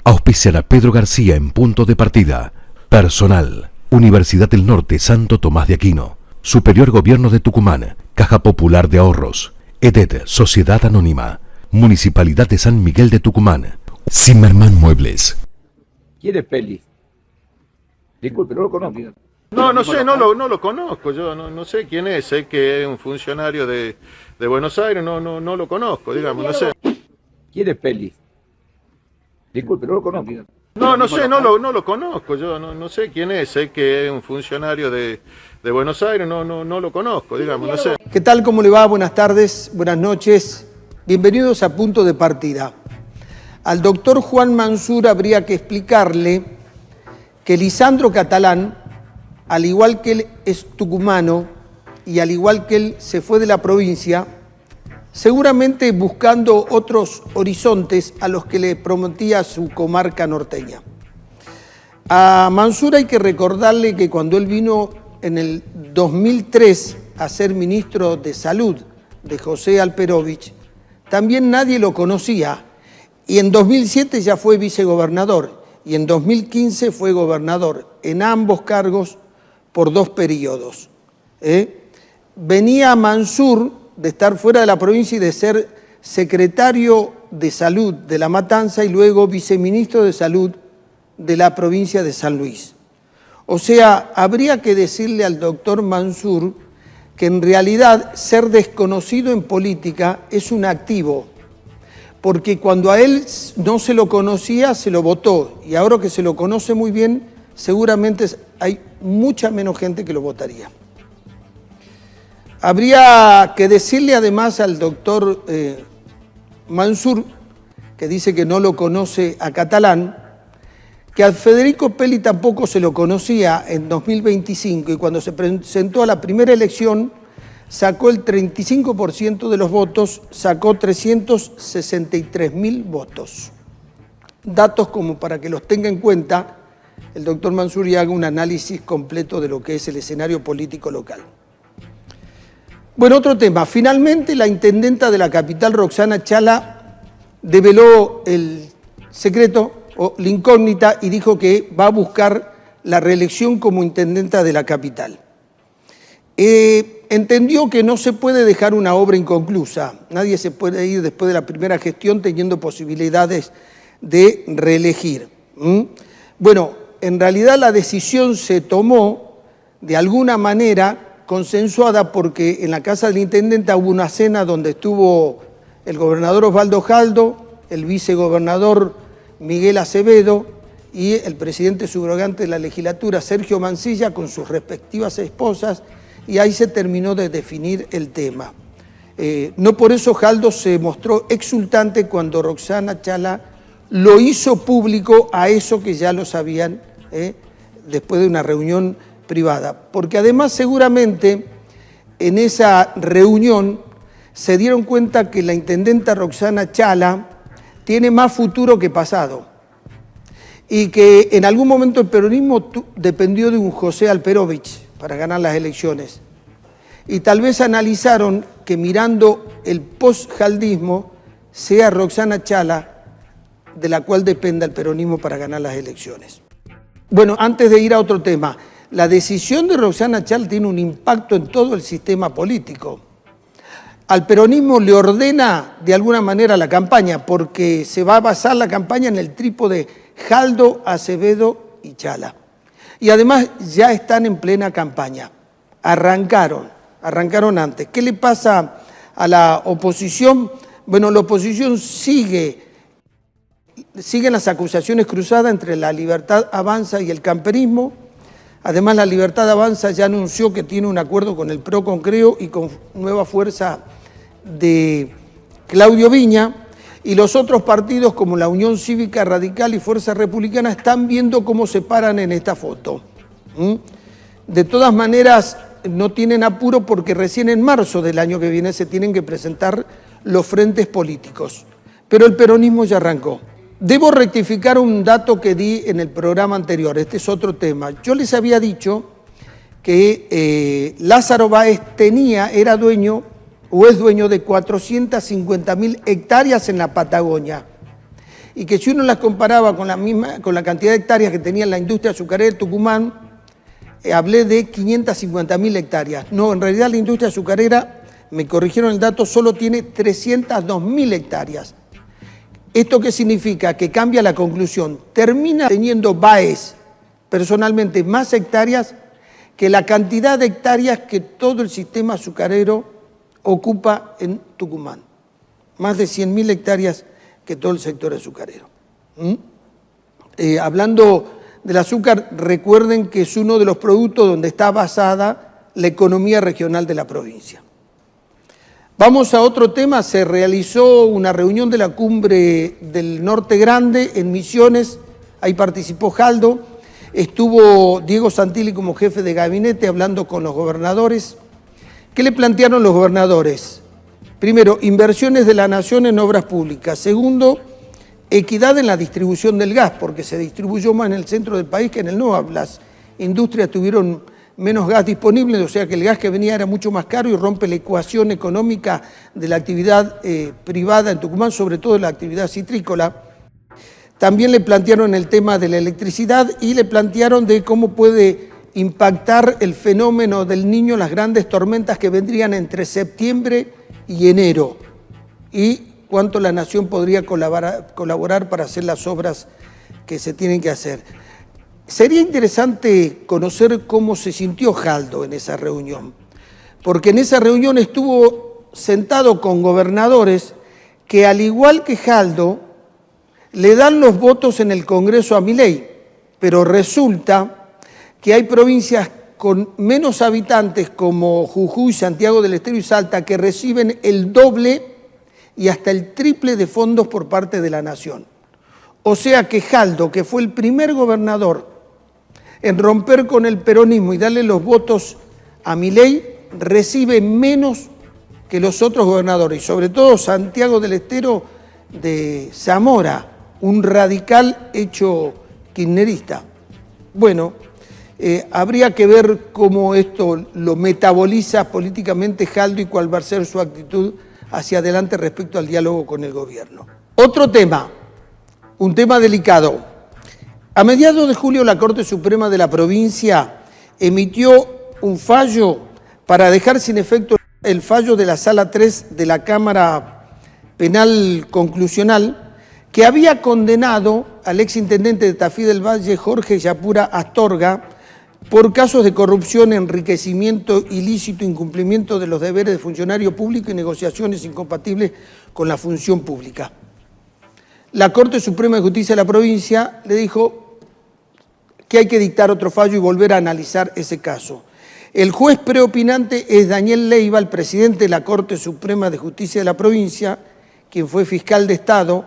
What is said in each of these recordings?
Auspician a Pedro García en Punto de Partida. Personal. Universidad del Norte Santo Tomás de Aquino. Superior Gobierno de Tucumán. Caja Popular de Ahorros. EDET Sociedad Anónima. Municipalidad de San Miguel de Tucumán. Zimmerman Muebles. ¿Quién es Peli? Disculpe, no lo conozco. No sé, no lo conozco, yo no sé quién es, sé que es un funcionario de Buenos Aires, no lo conozco, digamos, no sé. ¿Quién es Peli? Disculpe, no lo conozco. No sé, no lo conozco, yo no sé quién es, sé que es un funcionario de Buenos Aires, no lo conozco, digamos, no sé. ¿Qué tal? ¿Cómo le va? Buenas tardes, buenas noches. Bienvenidos a Punto de Partida. Al doctor Juan Mansur habría que explicarle que Lisandro Catalán, al igual que él es tucumano y al igual que él se fue de la provincia, seguramente buscando otros horizontes a los que le prometía su comarca norteña. A Mansur hay que recordarle que cuando él vino en el 2003 a ser ministro de Salud de José Alperovich, también nadie lo conocía, y en 2007 ya fue vicegobernador, y en 2015 fue gobernador, en ambos cargos por 2 periodos. Venía Mansur de estar fuera de la provincia y de ser secretario de Salud de La Matanza y luego viceministro de Salud de la provincia de San Luis. O sea, habría que decirle al doctor Mansur que en realidad ser desconocido en política es un activo, porque cuando a él no se lo conocía, se lo votó, y ahora que se lo conoce muy bien, seguramente hay mucha menos gente que lo votaría. Habría que decirle además al doctor Mansur, que dice que no lo conoce a Catalán, que a Federico Peli tampoco se lo conocía en 2025 y cuando se presentó a la primera elección sacó el 35% de los votos, sacó 363.000 votos. Datos como para que los tenga en cuenta el doctor Mansur y haga un análisis completo de lo que es el escenario político local. Bueno, otro tema. Finalmente, la intendenta de la capital, Roxana Chala, develó el secreto o la incógnita y dijo que va a buscar la reelección como intendenta de la capital. Entendió que no se puede dejar una obra inconclusa. Nadie se puede ir después de la primera gestión teniendo posibilidades de reelegir. Bueno, en realidad la decisión se tomó de alguna manera consensuada porque en la casa del intendente hubo una cena donde estuvo el gobernador Osvaldo Jaldo, el vicegobernador Miguel Acevedo y el presidente subrogante de la legislatura, Sergio Mansilla, con sus respectivas esposas, y ahí se terminó de definir el tema. No por eso Jaldo se mostró exultante cuando Roxana Chala lo hizo público a eso que ya lo sabían después de una reunión privada. Porque además seguramente en esa reunión se dieron cuenta que la intendenta Roxana Chala tiene más futuro que pasado y que en algún momento el peronismo dependió de un José Alperovich para ganar las elecciones. Y tal vez analizaron que mirando el post-jaldismo sea Roxana Chala de la cual dependa el peronismo para ganar las elecciones. Bueno, antes de ir a otro tema, la decisión de Roxana Chala tiene un impacto en todo el sistema político. Al peronismo le ordena de alguna manera la campaña, porque se va a basar la campaña en el trípode Jaldo, Acevedo y Chala. Y además ya están en plena campaña. Arrancaron antes. ¿Qué le pasa a la oposición? Bueno, la oposición siguen las acusaciones cruzadas entre la Libertad Avanza y el camperismo. Además, la Libertad Avanza ya anunció que tiene un acuerdo con el PRO con Creo y con Nueva Fuerza de Claudio Viña, y los otros partidos como la Unión Cívica Radical y Fuerza Republicana están viendo cómo se paran en esta foto. De todas maneras, no tienen apuro porque recién en marzo del año que viene se tienen que presentar los frentes políticos. Pero el peronismo ya arrancó. Debo rectificar un dato que di en el programa anterior, este es otro tema. Yo les había dicho que Lázaro Báez era dueño o es dueño de 450.000 hectáreas en la Patagonia y que si uno las comparaba con la cantidad de hectáreas que tenía la industria azucarera de Tucumán, hablé de 550.000 hectáreas. No, en realidad la industria azucarera, me corrigieron el dato, solo tiene 302.000 hectáreas. ¿Esto qué significa? Que cambia la conclusión. Termina teniendo Baez, personalmente, más hectáreas que la cantidad de hectáreas que todo el sistema azucarero ocupa en Tucumán. Más de 100.000 hectáreas que todo el sector azucarero. Hablando del azúcar, recuerden que es uno de los productos donde está basada la economía regional de la provincia. Vamos a otro tema. Se realizó una reunión de la Cumbre del Norte Grande en Misiones. Ahí participó Jaldo. Estuvo Diego Santilli como jefe de gabinete hablando con los gobernadores. ¿Qué le plantearon los gobernadores? Primero, inversiones de la nación en obras públicas. Segundo, equidad en la distribución del gas, porque se distribuyó más en el centro del país que en el NOA. Las industrias tuvieron menos gas disponible, o sea que el gas que venía era mucho más caro y rompe la ecuación económica de la actividad privada en Tucumán, sobre todo la actividad citrícola. También le plantearon el tema de la electricidad y le plantearon de cómo puede impactar el fenómeno del Niño, las grandes tormentas que vendrían entre septiembre y enero, y cuánto la nación podría colaborar para hacer las obras que se tienen que hacer. Sería interesante conocer cómo se sintió Jaldo en esa reunión, porque en esa reunión estuvo sentado con gobernadores que, al igual que Jaldo, le dan los votos en el Congreso a Milei, pero resulta que hay provincias con menos habitantes como Jujuy, Santiago del Estero y Salta que reciben el doble y hasta el triple de fondos por parte de la nación. O sea que Jaldo, que fue el primer gobernador en romper con el peronismo y darle los votos a Milei, recibe menos que los otros gobernadores, y sobre todo Santiago del Estero de Zamora, un radical hecho kirchnerista. Bueno, habría que ver cómo esto lo metaboliza políticamente Jaldo y cuál va a ser su actitud hacia adelante respecto al diálogo con el gobierno. Otro tema, un tema delicado. A mediados de julio la Corte Suprema de la provincia emitió un fallo para dejar sin efecto el fallo de la Sala 3 de la Cámara Penal Conclusional, que había condenado al exintendente de Tafí del Valle, Jorge Yapura Astorga, por casos de corrupción, enriquecimiento ilícito, incumplimiento de los deberes de funcionario público y negociaciones incompatibles con la función pública. La Corte Suprema de Justicia de la provincia le dijo que hay que dictar otro fallo y volver a analizar ese caso. El juez preopinante es Daniel Leiva, el presidente de la Corte Suprema de Justicia de la provincia, quien fue fiscal de Estado.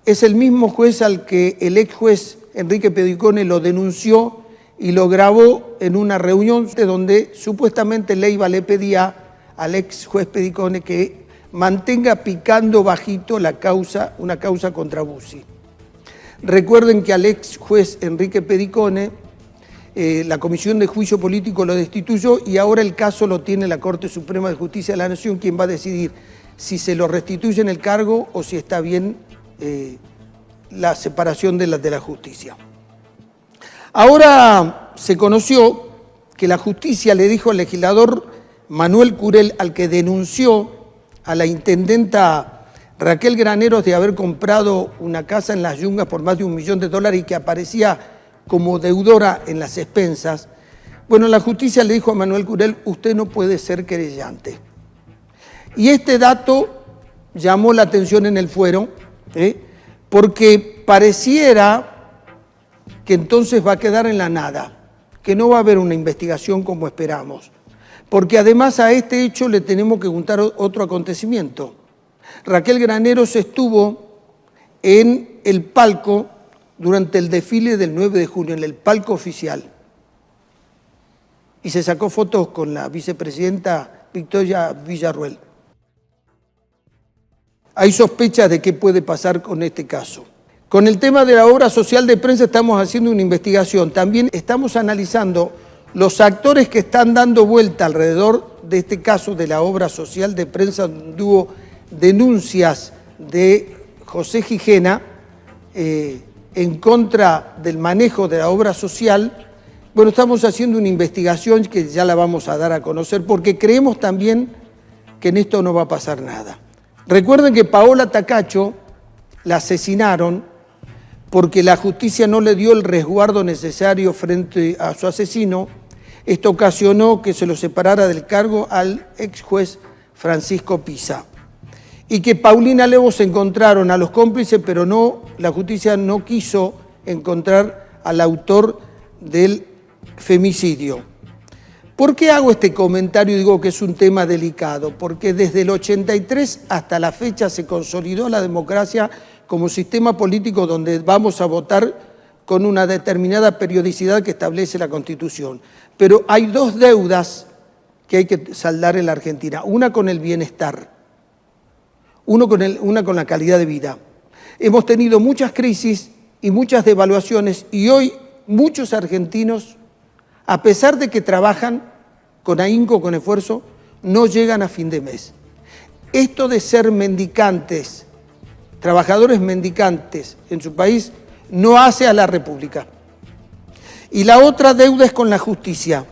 Es el mismo juez al que el ex juez Enrique Pedicone lo denunció y lo grabó en una reunión donde supuestamente Leiva le pedía al ex juez Pedicone que mantenga picando bajito la causa, una causa contra Bussi. Recuerden que al ex juez Enrique Pedicone, la Comisión de Juicio Político lo destituyó y ahora el caso lo tiene la Corte Suprema de Justicia de la Nación, quien va a decidir si se lo restituye en el cargo o si está bien la separación de la justicia. Ahora se conoció que la justicia le dijo al legislador Manuel Curel, al que denunció a la intendenta Raquel Graneros de haber comprado una casa en Las Yungas por más de $1 millón y que aparecía como deudora en las expensas. Bueno, la justicia le dijo a Manuel Curel, usted no puede ser querellante. Y este dato llamó la atención en el fuero, porque pareciera que entonces va a quedar en la nada, que no va a haber una investigación como esperamos. Porque además a este hecho le tenemos que juntar otro acontecimiento. Raquel Graneros estuvo en el palco durante el desfile del 9 de junio, en el palco oficial. Y se sacó fotos con la vicepresidenta Victoria Villarruel. Hay sospechas de qué puede pasar con este caso. Con el tema de la obra social de prensa estamos haciendo una investigación. También estamos analizando los actores que están dando vuelta alrededor de este caso de la obra social de prensa, donde hubo denuncias de José Gijena en contra del manejo de la obra social, bueno, estamos haciendo una investigación que ya la vamos a dar a conocer porque creemos también que en esto no va a pasar nada. Recuerden que Paola Tacacho la asesinaron porque la justicia no le dio el resguardo necesario frente a su asesino. Esto ocasionó que se lo separara del cargo al ex juez Francisco Pisa. Y que Paulina Levos encontraron a los cómplices, pero no, la justicia no quiso encontrar al autor del femicidio. ¿Por qué hago este comentario y digo que es un tema delicado? Porque desde el 83 hasta la fecha se consolidó la democracia como sistema político donde vamos a votar con una determinada periodicidad que establece la Constitución. Pero hay dos deudas que hay que saldar en la Argentina. Una con el bienestar, una con la calidad de vida. Hemos tenido muchas crisis y muchas devaluaciones y hoy muchos argentinos, a pesar de que trabajan con ahínco, con esfuerzo, no llegan a fin de mes. Esto de ser mendicantes, trabajadores mendicantes en su país, no hace a la República. Y la otra deuda es con la justicia.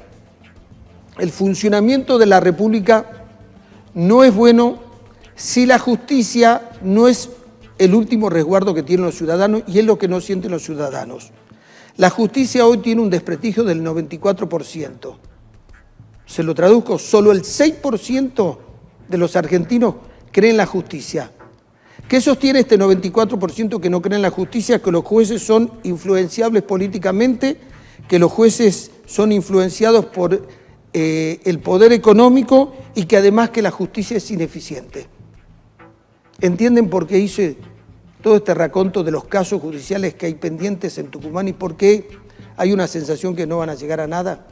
El funcionamiento de la República no es bueno si la justicia no es el último resguardo que tienen los ciudadanos y es lo que no sienten los ciudadanos. La justicia hoy tiene un desprestigio del 94%. Se lo traduzco, solo el 6% de los argentinos creen en la justicia. ¿Qué sostiene este 94% que no creen en la justicia? Que los jueces son influenciables políticamente, que los jueces son influenciados por el poder económico y que además que la justicia es ineficiente. ¿Entienden por qué hice todo este raconto de los casos judiciales que hay pendientes en Tucumán y por qué hay una sensación que no van a llegar a nada?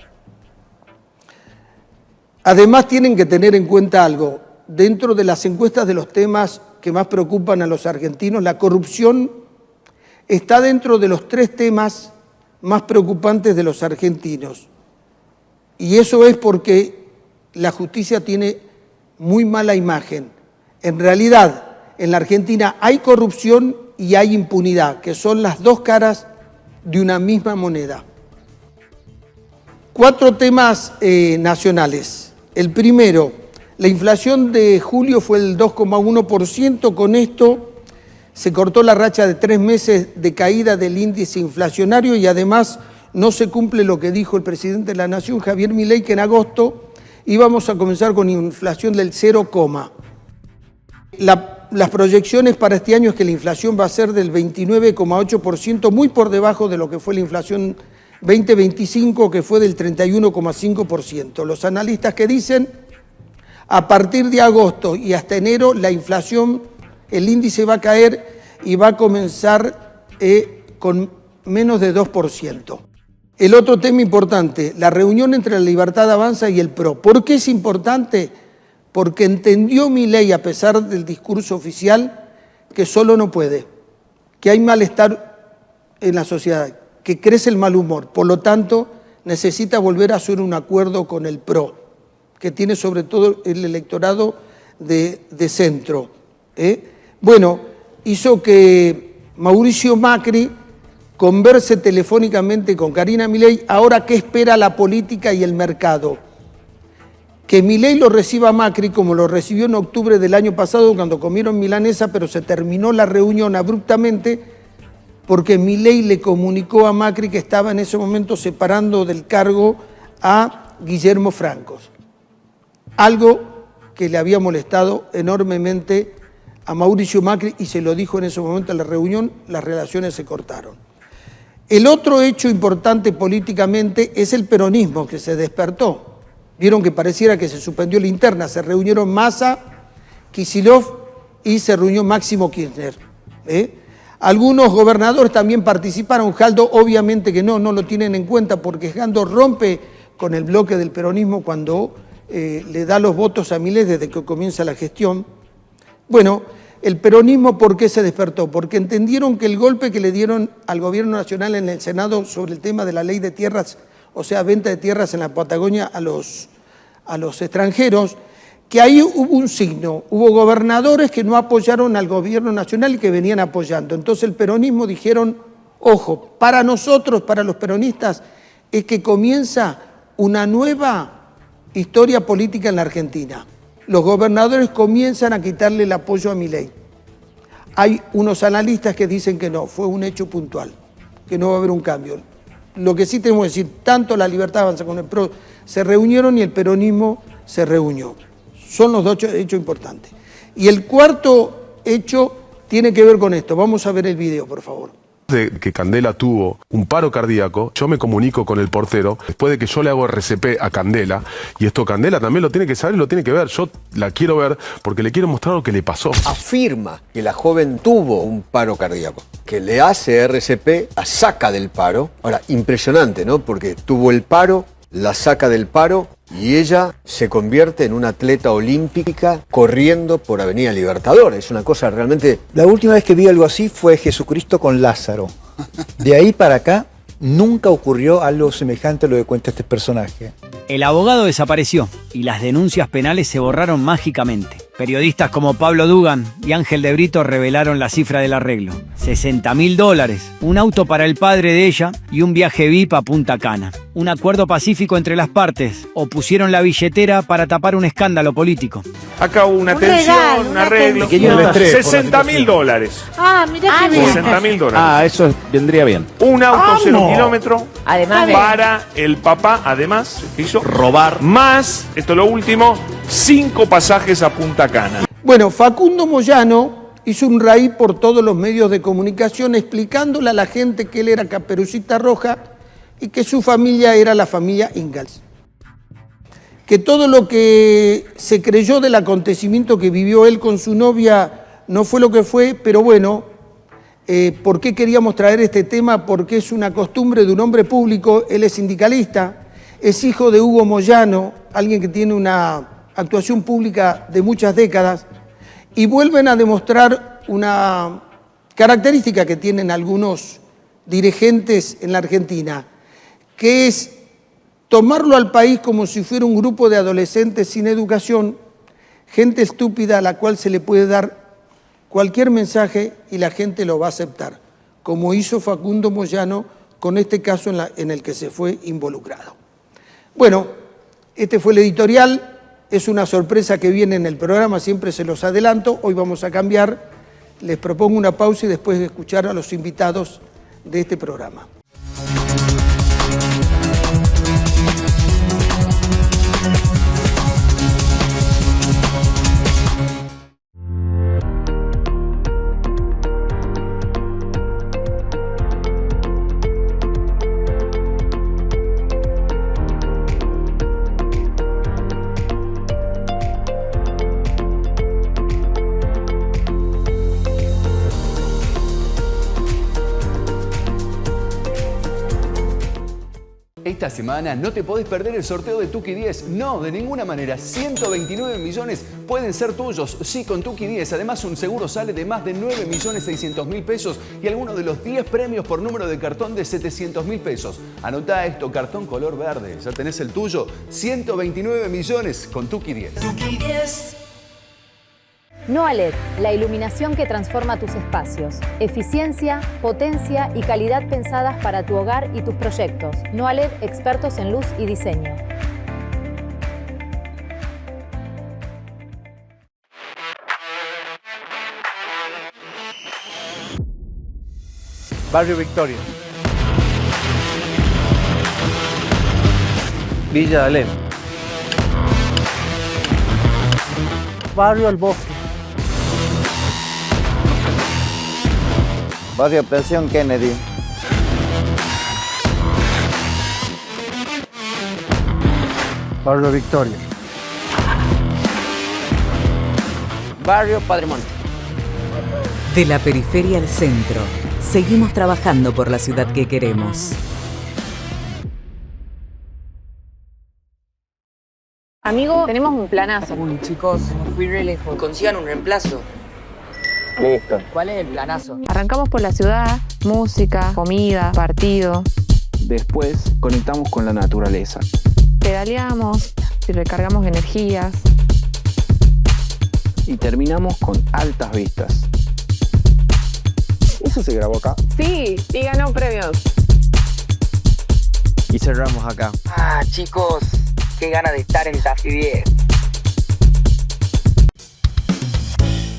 Además tienen que tener en cuenta algo. Dentro de las encuestas de los temas que más preocupan a los argentinos, la corrupción está dentro de los 3 temas más preocupantes de los argentinos. Y eso es porque la justicia tiene muy mala imagen. En realidad, en la Argentina hay corrupción y hay impunidad, que son las 2 caras de una misma moneda. 4 temas nacionales. El primero, la inflación de julio fue el 2,1%. Con esto se cortó la racha de 3 meses de caída del índice inflacionario y además no se cumple lo que dijo el presidente de la Nación, Javier Milei, que en agosto íbamos a comenzar con inflación del 0, las proyecciones para este año es que la inflación va a ser del 29,8%, muy por debajo de lo que fue la inflación 2025, que fue del 31,5%. Los analistas que dicen, a partir de agosto y hasta enero, la inflación, el índice va a caer y va a comenzar con menos de 2%. El otro tema importante, la reunión entre la Libertad Avanza y el PRO. ¿Por qué es importante? Porque entendió Milei, a pesar del discurso oficial, que solo no puede, que hay malestar en la sociedad, que crece el mal humor. Por lo tanto, necesita volver a hacer un acuerdo con el PRO, que tiene sobre todo el electorado de centro. Bueno, hizo que Mauricio Macri converse telefónicamente con Karina Milei. Ahora, ¿qué espera la política y el mercado? Que Milei lo reciba a Macri como lo recibió en octubre del año pasado cuando comieron milanesa, pero se terminó la reunión abruptamente porque Milei le comunicó a Macri que estaba en ese momento separando del cargo a Guillermo Francos. Algo que le había molestado enormemente a Mauricio Macri y se lo dijo en ese momento en la reunión, las relaciones se cortaron. El otro hecho importante políticamente es el peronismo que se despertó. Vieron que pareciera que se suspendió la interna, se reunieron Massa, Kicillof y se reunió Máximo Kirchner. Algunos gobernadores también participaron, Jaldo obviamente que no lo tienen en cuenta porque Jaldo rompe con el bloque del peronismo cuando le da los votos a Milei desde que comienza la gestión. Bueno, el peronismo, ¿por qué se despertó? Porque entendieron que el golpe que le dieron al gobierno nacional en el Senado sobre el tema de la ley de tierras, o sea, venta de tierras en la Patagonia a los extranjeros, que ahí hubo un signo, hubo gobernadores que no apoyaron al gobierno nacional y que venían apoyando. Entonces el peronismo dijeron, ojo, para nosotros, para los peronistas, es que comienza una nueva historia política en la Argentina. Los gobernadores comienzan a quitarle el apoyo a Milei. Hay unos analistas que dicen que no, fue un hecho puntual, que no va a haber un cambio. Lo que sí tenemos que decir, tanto la Libertad Avanza como el PRO se reunieron y el peronismo se reunió. Son los dos hechos importantes. Y el cuarto hecho tiene que ver con esto. Vamos a ver el video, por favor. De que Candela tuvo un paro cardíaco, yo me comunico con el portero, después de que yo le hago RCP a Candela, y esto Candela también lo tiene que saber y lo tiene que ver, yo la quiero ver porque le quiero mostrar lo que le pasó. Afirma que la joven tuvo un paro cardíaco, que le hace RCP, la saca del paro. Ahora, impresionante, ¿no? Porque tuvo el paro, la saca del paro y ella se convierte en una atleta olímpica corriendo por Avenida Libertador. Es una cosa realmente... La última vez que vi algo así fue Jesucristo con Lázaro. De ahí para acá nunca ocurrió algo semejante a lo que cuenta este personaje. El abogado desapareció y las denuncias penales se borraron mágicamente. Periodistas como Pablo Dugan y Ángel de Brito revelaron la cifra del arreglo. $60.000, un auto para el padre de ella y un viaje VIP a Punta Cana. Un acuerdo pacífico entre las partes, o pusieron la billetera para tapar un escándalo político. Acá hubo una tensión, un arreglo. $60.000. Ah, mirá qué bien. $60.000. Ah, eso vendría bien. Un auto 0 kilómetro Además para el papá, además, hizo robar más, esto es lo último, 5 pasajes a Punta Cana. Bueno, Facundo Moyano hizo un raíz por todos los medios de comunicación explicándole a la gente que él era Caperucita Roja y que su familia era la familia Ingalls. Que todo lo que se creyó del acontecimiento que vivió él con su novia no fue lo que fue, pero bueno, ¿por qué queríamos traer este tema? Porque es una costumbre de un hombre público, él es sindicalista, es hijo de Hugo Moyano, alguien que tiene una actuación pública de muchas décadas, y vuelven a demostrar una característica que tienen algunos dirigentes en la Argentina, que es tomarlo al país como si fuera un grupo de adolescentes sin educación, gente estúpida a la cual se le puede dar cualquier mensaje y la gente lo va a aceptar, como hizo Facundo Moyano con este caso en el que se fue involucrado. Bueno, este fue el editorial. Es una sorpresa que viene en el programa, siempre se los adelanto. Hoy vamos a cambiar. Les propongo una pausa y después de escuchar a los invitados de este programa. Esta semana no te podés perder el sorteo de Tuki 10. No, de ninguna manera. 129 millones pueden ser tuyos. Sí, con Tuki 10. Además, un seguro sale de más de 9.600.000 pesos y algunos de los 10 premios por número de cartón de 700.000 pesos. Anotá esto, cartón color verde. Ya tenés el tuyo. 129 millones con Tuki 10. Tuki 10. NOALED, la iluminación que transforma tus espacios. Eficiencia, potencia y calidad pensadas para tu hogar y tus proyectos. NOALED, expertos en luz y diseño. Barrio Victoria. Villa Alem. Barrio El Bosque. Barrio Presión Kennedy. Barrio Victoria. Barrio Padremonte. De la periferia al centro, seguimos trabajando por la ciudad que queremos. Amigo, tenemos un planazo. Uy, chicos, me fui re lejos. Consigan un reemplazo. Listo. ¿Cuál es el planazo? Arrancamos por la ciudad, música, comida, partido. Después conectamos con la naturaleza. Pedaleamos y recargamos energías. y terminamos con altas vistas. ¿Eso se grabó acá? Sí, y ganó premios. Y cerramos acá. Ah, chicos, qué gana de estar en Tafi 10.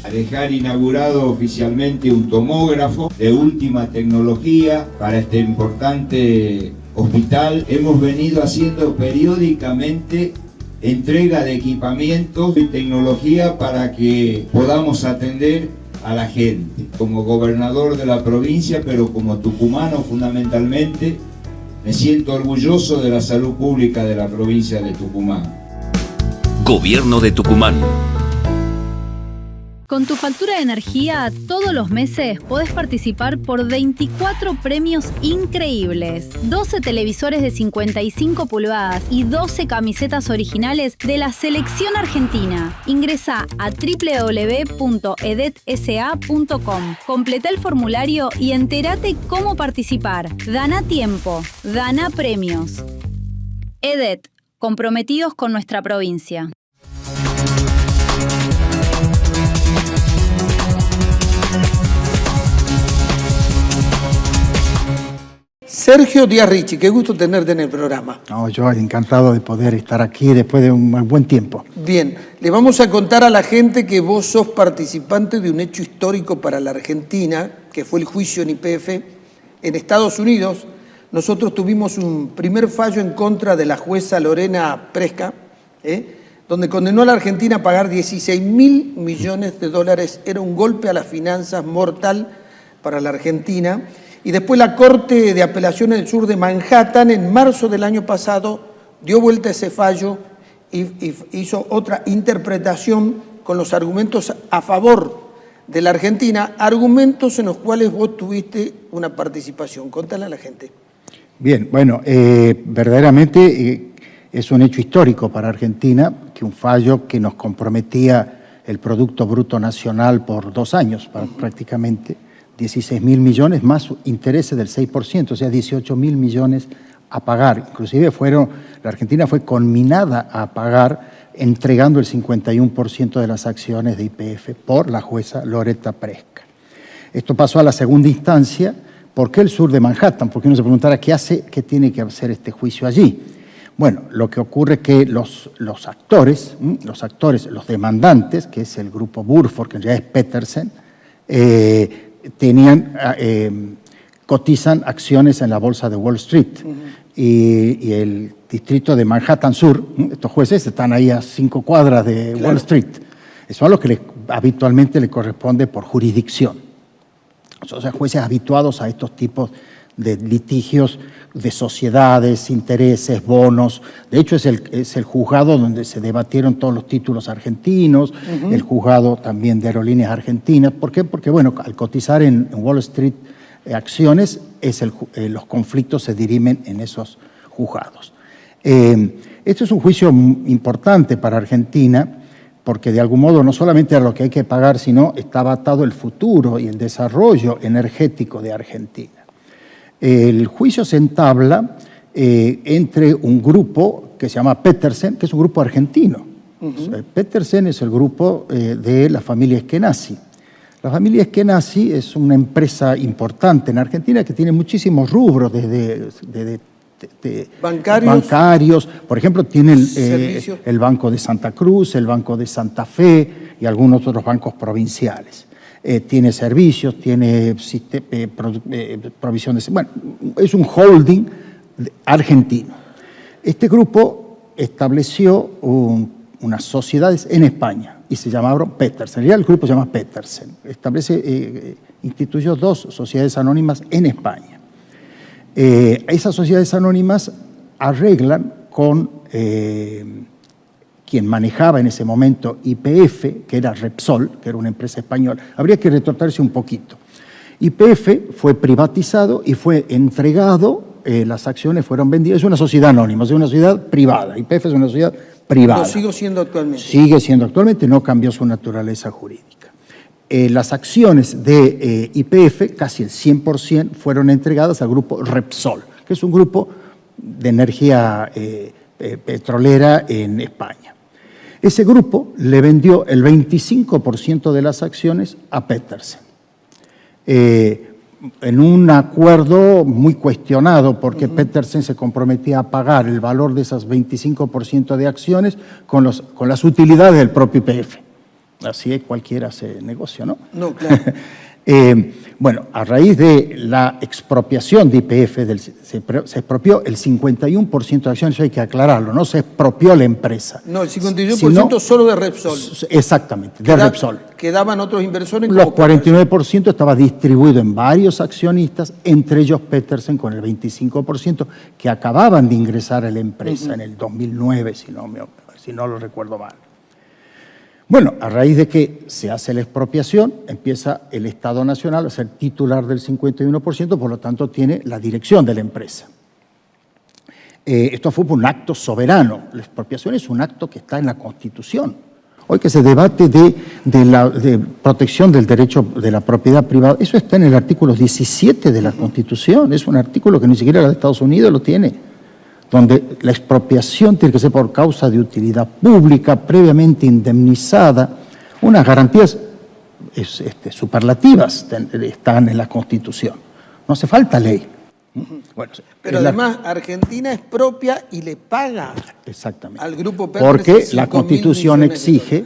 A dejar inaugurado oficialmente un tomógrafo de última tecnología para este importante hospital. Hemos venido haciendo periódicamente entrega de equipamientos y tecnología para que podamos atender a la gente. Como gobernador de la provincia, pero como tucumano fundamentalmente, me siento orgulloso de la salud pública de la provincia de Tucumán. Gobierno de Tucumán. Con tu factura de energía, todos los meses podés participar por 24 premios increíbles. 12 televisores de 55 pulgadas y 12 camisetas originales de la selección argentina. Ingresá a www.edetsa.com. Completá el formulario y entérate cómo participar. Gana tiempo, gana premios. EDET, comprometidos con nuestra provincia. Sergio Díaz Ricci, qué gusto tenerte en el programa. No, yo encantado de poder estar aquí después de un buen tiempo. Bien, le vamos a contar a la gente que vos sos participante de un hecho histórico para la Argentina, que fue el juicio en YPF. En Estados Unidos, nosotros tuvimos un primer fallo en contra de la jueza Lorena Presca, donde condenó a la Argentina a pagar 16.000 millones de dólares. Era un golpe a las finanzas mortal para la Argentina. Y después la Corte de Apelaciones del Sur de Manhattan, en marzo del año pasado, dio vuelta a ese fallo y hizo otra interpretación con los argumentos a favor de la Argentina, argumentos en los cuales vos tuviste una participación. Contale a la gente. Bien, bueno, verdaderamente es un hecho histórico para Argentina, que un fallo que nos comprometía el Producto Bruto Nacional por 2 años, prácticamente. 16.000 millones más intereses del 6%, o sea, 18.000 millones a pagar. Inclusive la Argentina fue conminada a pagar entregando el 51% de las acciones de YPF por la jueza Lorena Presca. Esto pasó a la segunda instancia. ¿Por qué el sur de Manhattan? Porque uno se preguntara qué tiene que hacer este juicio allí. Bueno, lo que ocurre es que los actores, los demandantes, que es el grupo Burford, que ya es Petersen, cotizan acciones en la bolsa de Wall Street. Y el distrito de Manhattan Sur, estos jueces están ahí a 5 cuadras de Wall Street. Eso es lo que habitualmente le corresponde por jurisdicción. Son jueces habituados a estos tipos de litigios de sociedades, intereses, bonos. De hecho, es el juzgado donde se debatieron todos los títulos argentinos, el juzgado también de aerolíneas argentinas. ¿Por qué? Porque, bueno, al cotizar en Wall Street acciones, los conflictos se dirimen en esos juzgados. Este es un juicio importante para Argentina, porque de algún modo no solamente era lo que hay que pagar, sino estaba atado el futuro y el desarrollo energético de Argentina. El juicio se entabla entre un grupo que se llama Petersen, que es un grupo argentino. Petersen es el grupo de la familia Eskenazi. La familia Eskenazi es una empresa importante en Argentina que tiene muchísimos rubros, desde bancarios. Por ejemplo, tiene el Banco de Santa Cruz, el Banco de Santa Fe y algunos otros bancos provinciales. Tiene servicios, tiene provisiones. Bueno, es un holding argentino. Este grupo estableció unas sociedades en España y se llamaron Petersen. Ya el grupo se llama Petersen. Instituyó 2 sociedades anónimas en España. Esas sociedades anónimas arreglan con quien manejaba en ese momento YPF, que era Repsol, que era una empresa española. Habría que retortarse un poquito. YPF fue privatizado y fue entregado, las acciones fueron vendidas. Es una sociedad anónima, es una sociedad privada. YPF es una sociedad privada. Lo sigo siendo actualmente. Sigue siendo actualmente, no cambió su naturaleza jurídica. Las acciones de YPF, casi el 100%, fueron entregadas al grupo Repsol, que es un grupo de energía petrolera en España. Ese grupo le vendió el 25% de las acciones a Petersen. En un acuerdo muy cuestionado, porque Petersen se comprometía a pagar el valor de esas 25% de acciones con las utilidades del propio YPF. Así es, cualquiera hace negocio, ¿no? No, claro. Bueno, a raíz de la expropiación de YPF, se expropió el 51% de acciones, eso hay que aclararlo, no se expropió la empresa. No, el 51% solo de Repsol. Exactamente, de Repsol. Quedaban otros inversores. Los 49% estaba distribuido en varios accionistas, entre ellos Petersen con el 25%, que acababan de ingresar a la empresa en el 2009, si no lo recuerdo mal. Bueno, a raíz de que se hace la expropiación, empieza el Estado Nacional a ser titular del 51%, por lo tanto tiene la dirección de la empresa. Esto fue por un acto soberano. La expropiación es un acto que está en la Constitución. Hoy que se debate de protección del derecho de la propiedad privada, eso está en el artículo 17 de la Constitución. Es un artículo que ni siquiera la de Estados Unidos lo tiene, donde la expropiación tiene que ser por causa de utilidad pública, previamente indemnizada. Unas garantías superlativas están en la Constitución. No hace falta ley. Bueno, pero además Argentina expropia y le paga al grupo Petersen porque la Constitución exige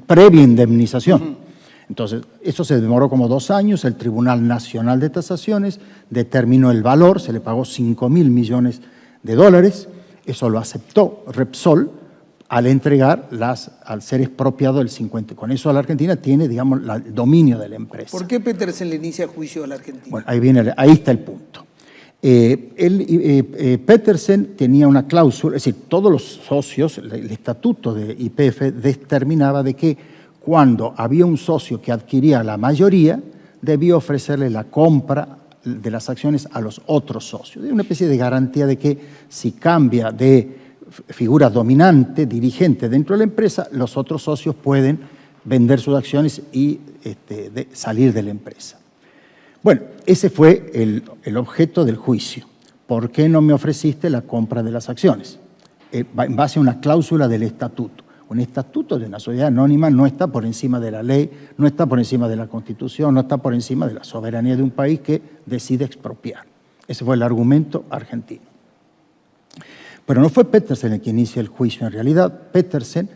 previa indemnización. Entonces, eso se demoró como 2 años, el Tribunal Nacional de Tasaciones determinó el valor, se le pagó $5.000 millones, eso lo aceptó Repsol al entregar al ser expropiado el 50%. Con eso la Argentina tiene, digamos, el dominio de la empresa. ¿Por qué Petersen le inicia juicio a la Argentina? Bueno, ahí está el punto. Petersen tenía una cláusula, es decir, todos los socios, el estatuto de YPF determinaba de que cuando había un socio que adquiría la mayoría, debía ofrecerle la compra de las acciones a los otros socios. Es una especie de garantía de que si cambia de figura dominante, dirigente dentro de la empresa, los otros socios pueden vender sus acciones y salir de la empresa. Bueno, ese fue el objeto del juicio. ¿Por qué no me ofreciste la compra de las acciones? En base a una cláusula del estatuto. Un estatuto de una sociedad anónima no está por encima de la ley, no está por encima de la Constitución, no está por encima de la soberanía de un país que decide expropiar. Ese fue el argumento argentino. Pero no fue Petersen el que inicia el juicio. En realidad, Petersen,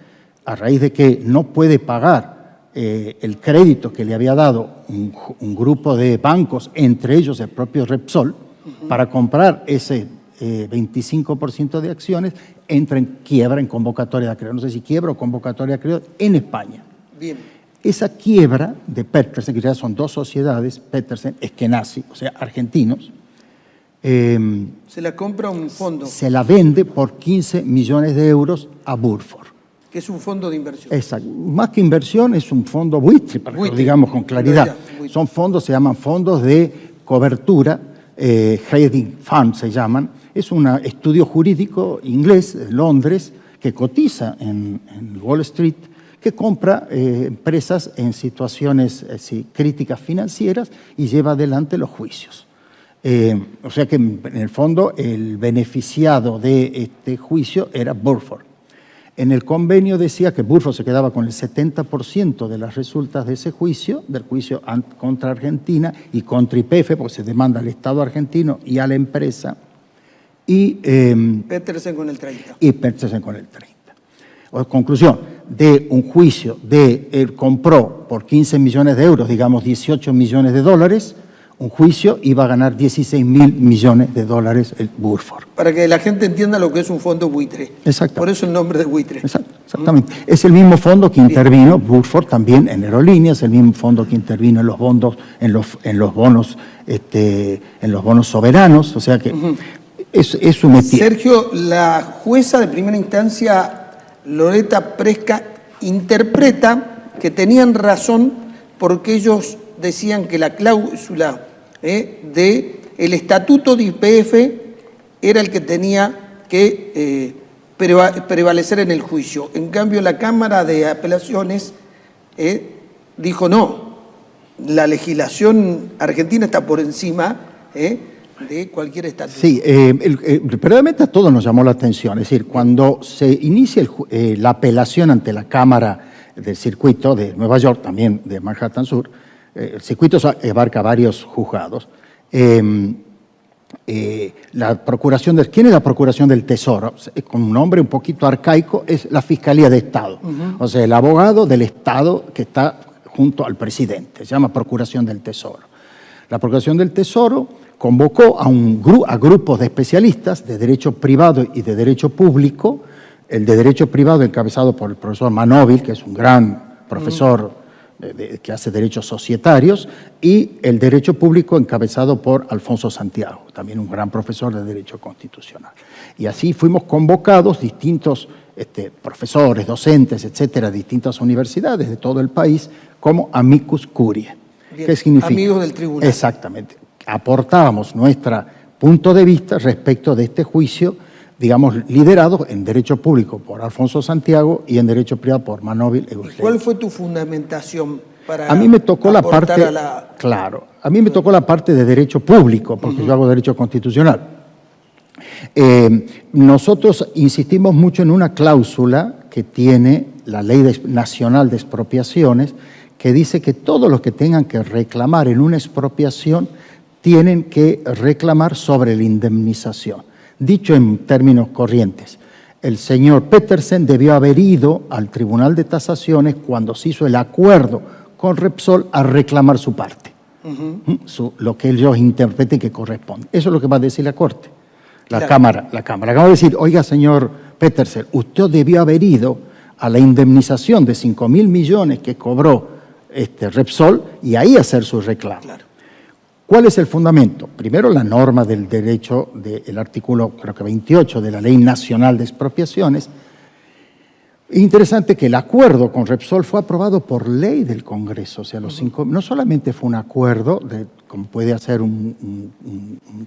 a raíz de que no puede pagar el crédito que le había dado un grupo de bancos, entre ellos el propio Repsol, para comprar ese 25% de acciones, entra en quiebra, en convocatoria de acreedores. No sé si quiebra o convocatoria de acreedores en España. Bien. Esa quiebra de Petersen, que ya son 2 sociedades, Petersen, Eskenazi, o sea, argentinos. Se la compra un fondo. Se la vende por 15 millones de euros a Burford. Que es un fondo de inversión. Exacto. Más que inversión, es un fondo buitre, para que lo digamos con claridad. Son fondos, se llaman fondos de cobertura, hedging fund se llaman. Es un estudio jurídico inglés de Londres que cotiza en Wall Street, que compra empresas en situaciones críticas financieras y lleva adelante los juicios. O sea que en el fondo el beneficiado de este juicio era Burford. En el convenio decía que Burford se quedaba con el 70% de las resultas de ese juicio, del juicio contra Argentina y contra YPF, porque se demanda al Estado argentino y a la empresa. Y Petersen con el 30. Y Petersen con el 30. Conclusión, de un juicio él compró por 15 millones de euros, digamos 18 millones de dólares, un juicio iba a ganar 16.000 millones de dólares el Burford. Para que la gente entienda lo que es un fondo buitre. Exacto. Por eso el nombre de buitre. Exactamente. Es el mismo fondo que intervino Burford también en aerolíneas, el mismo fondo que intervino en los bonos, en los bonos soberanos, o sea que es su métier. Sergio, la jueza de primera instancia, Loreta Presca, interpreta que tenían razón porque ellos decían que la cláusula del estatuto de YPF era el que tenía que prevalecer en el juicio. En cambio, la Cámara de Apelaciones dijo no, la legislación argentina está por encima de cualquier estatuto. Sí, verdaderamente a todos nos llamó la atención. Es decir, cuando se inicia la apelación ante la Cámara del Circuito de Nueva York, también de Manhattan Sur, el circuito abarca varios juzgados. La procuración ¿quién es la Procuración del Tesoro? Con un nombre un poquito arcaico, es la Fiscalía de Estado. O sea, el abogado del Estado que está junto al presidente. Se llama Procuración del Tesoro. La Procuración del Tesoro convocó a grupos de especialistas de derecho privado y de derecho público. El de derecho privado encabezado por el profesor Manóvil, que es un gran profesor que hace derechos societarios, y el derecho público encabezado por Alfonso Santiago, también un gran profesor de derecho constitucional. Y así fuimos convocados distintos profesores, docentes, etcétera, de distintas universidades de todo el país, como amicus curiae. Bien, ¿Qué significa? amigos del tribunal. Exactamente. Aportábamos nuestro punto de vista respecto de este juicio, digamos, liderado en derecho público por Alfonso Santiago y en derecho privado por Manóvil e Urgell. ¿Cuál fue tu fundamentación para A mí me tocó la aportar parte, a la... claro, a mí me tocó la parte de derecho público, porque yo hago derecho constitucional. Nosotros insistimos mucho en una cláusula que tiene la Ley Nacional de Expropiaciones, que dice que todos los que tengan que reclamar en una expropiación tienen que reclamar sobre la indemnización. Dicho en términos corrientes, el señor Petersen debió haber ido al Tribunal de Tasaciones cuando se hizo el acuerdo con Repsol a reclamar su parte, lo que ellos interpreten que corresponde. Eso es lo que va a decir la Corte, la Cámara. La Cámara va a decir, oiga, señor Petersen, usted debió haber ido a la indemnización de 5.000 millones que cobró Repsol y ahí hacer su reclamo. Claro. ¿Cuál es el fundamento? Primero, la norma del derecho del artículo, creo que 28, de la Ley Nacional de Expropiaciones. Es interesante que el acuerdo con Repsol fue aprobado por ley del Congreso. O sea, no solamente fue un acuerdo, como puede hacer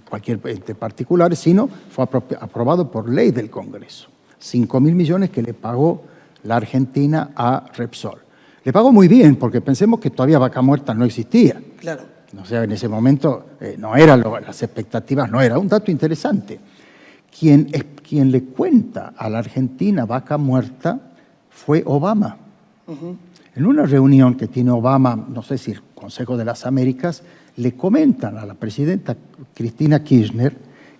cualquier ente particular, sino fue aprobado por ley del Congreso. 5.000 millones que le pagó la Argentina a Repsol. Le pagó muy bien, porque pensemos que todavía Vaca Muerta no existía. Claro. O sea, en ese momento no eran las expectativas, no era. Un dato interesante. Quien le cuenta a la Argentina Vaca Muerta fue Obama. En una reunión que tiene Obama, no sé si el Consejo de las Américas, le comentan a la presidenta Cristina Kirchner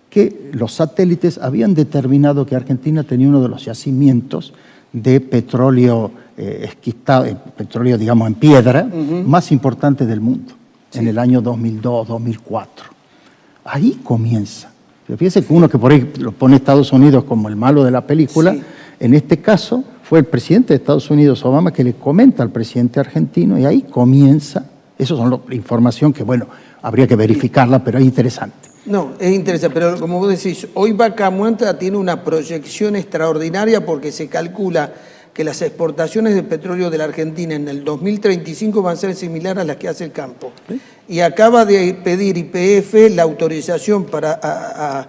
que los satélites habían determinado que Argentina tenía uno de los yacimientos de petróleo esquistado, petróleo, digamos, en piedra, más importante del mundo. Sí. En el año 2002, 2004. Ahí comienza. Fíjense que uno que por ahí lo pone Estados Unidos como el malo de la película, sí. En este caso fue el presidente de Estados Unidos, Obama, que le comenta al presidente argentino y ahí comienza. Eso son la información que, bueno, habría que verificarla, pero es interesante. No, es interesante, pero como vos decís, hoy Vaca Muerta tiene una proyección extraordinaria porque se calcula que las exportaciones de petróleo de la Argentina en el 2035 van a ser similares a las que hace el campo. ¿Sí? Y acaba de pedir YPF la autorización para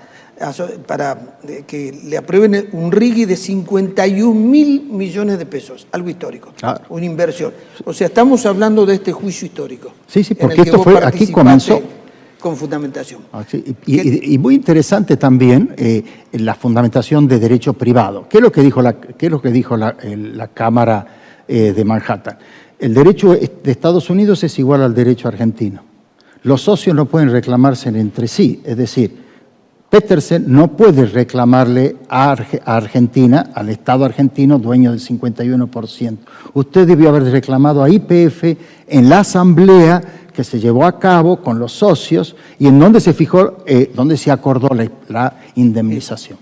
que le aprueben un RIGI de 51.000 millones de pesos, algo histórico, claro. Una inversión. O sea, estamos hablando de este juicio histórico. Sí, sí, porque esto fue, aquí comenzó... Con fundamentación. Y muy interesante también la fundamentación de derecho privado. ¿Qué es lo que dijo la Cámara de Manhattan? El derecho de Estados Unidos es igual al derecho argentino. Los socios no pueden reclamarse entre sí, es decir, Petersen no puede reclamarle a Argentina, al Estado argentino, dueño del 51%. Usted debió haber reclamado a YPF en la asamblea que se llevó a cabo con los socios y en donde se fijó, donde se acordó la indemnización.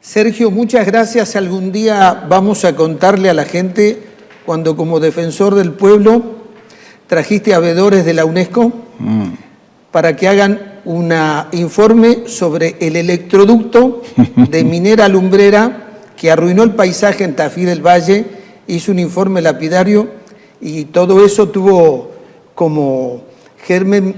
Sergio, muchas gracias. Algún día vamos a contarle a la gente cuando como defensor del pueblo trajiste a veedores de la UNESCO para que hagan un informe sobre el electroducto de Minera Lumbrera que arruinó el paisaje en Tafí del Valle, hizo un informe lapidario y todo eso tuvo como germen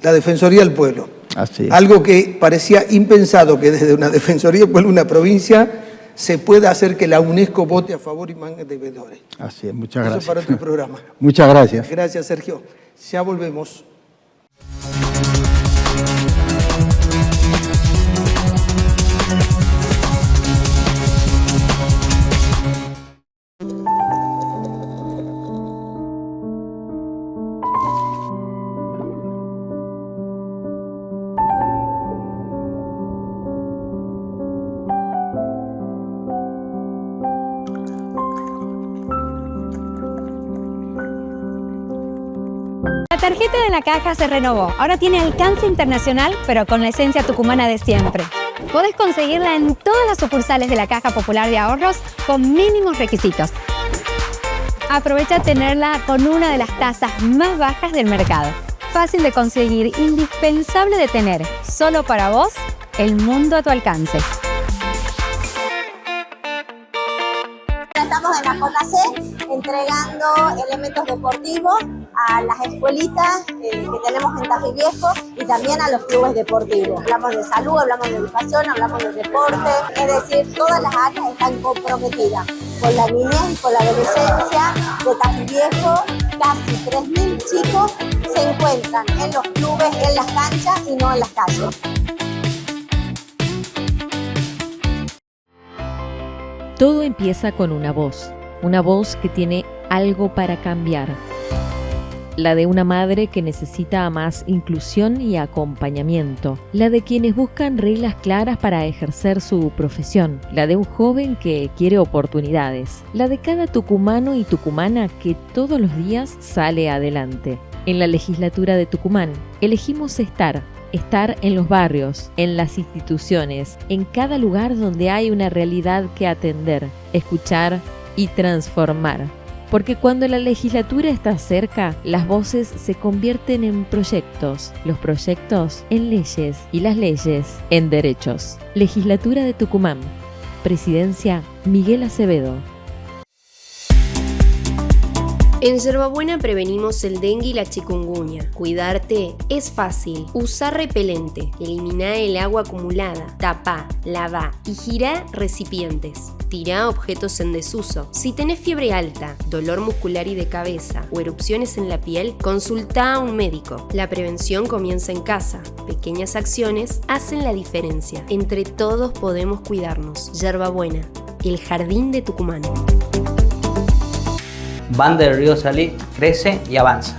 la Defensoría del Pueblo. Así es. Algo que parecía impensado que desde una Defensoría del Pueblo, una provincia, se pueda hacer que la UNESCO vote a favor y mande de veedores. Así es, muchas gracias. Eso para tu programa. Muchas gracias. Gracias, Sergio. Ya volvemos. La tarjeta de la caja se renovó. Ahora tiene alcance internacional, pero con la esencia tucumana de siempre. Podés conseguirla en todas las sucursales de la Caja Popular de Ahorros con mínimos requisitos. Aprovecha tenerla con una de las tasas más bajas del mercado. Fácil de conseguir, indispensable de tener. Solo para vos, el mundo a tu alcance. Estamos en la JC entregando elementos deportivos a las escuelitas que tenemos en Tafí Viejo y también a los clubes deportivos. Hablamos de salud, hablamos de educación, hablamos de deporte, es decir, todas las áreas están comprometidas con la niñez y con la adolescencia de Tafí Viejo. Casi 3.000 chicos se encuentran en los clubes, en las canchas y no en las calles. Todo empieza con una voz que tiene algo para cambiar. La de una madre que necesita más inclusión y acompañamiento. La de quienes buscan reglas claras para ejercer su profesión. La de un joven que quiere oportunidades. La de cada tucumano y tucumana que todos los días sale adelante. En la legislatura de Tucumán elegimos estar en los barrios, en las instituciones, en cada lugar donde hay una realidad que atender, escuchar y transformar. Porque cuando la legislatura está cerca, las voces se convierten en proyectos, los proyectos en leyes y las leyes en derechos. Legislatura de Tucumán. Presidencia Miguel Acevedo. En Yerbabuena prevenimos el dengue y la chikungunya. Cuidarte es fácil. Usa repelente, elimina el agua acumulada, tapa, lava y gira recipientes. Tira objetos en desuso. Si tenés fiebre alta, dolor muscular y de cabeza o erupciones en la piel, consulta a un médico. La prevención comienza en casa. Pequeñas acciones hacen la diferencia. Entre todos podemos cuidarnos. Yerbabuena, el jardín de Tucumán. Banda del Río Salí crece y avanza.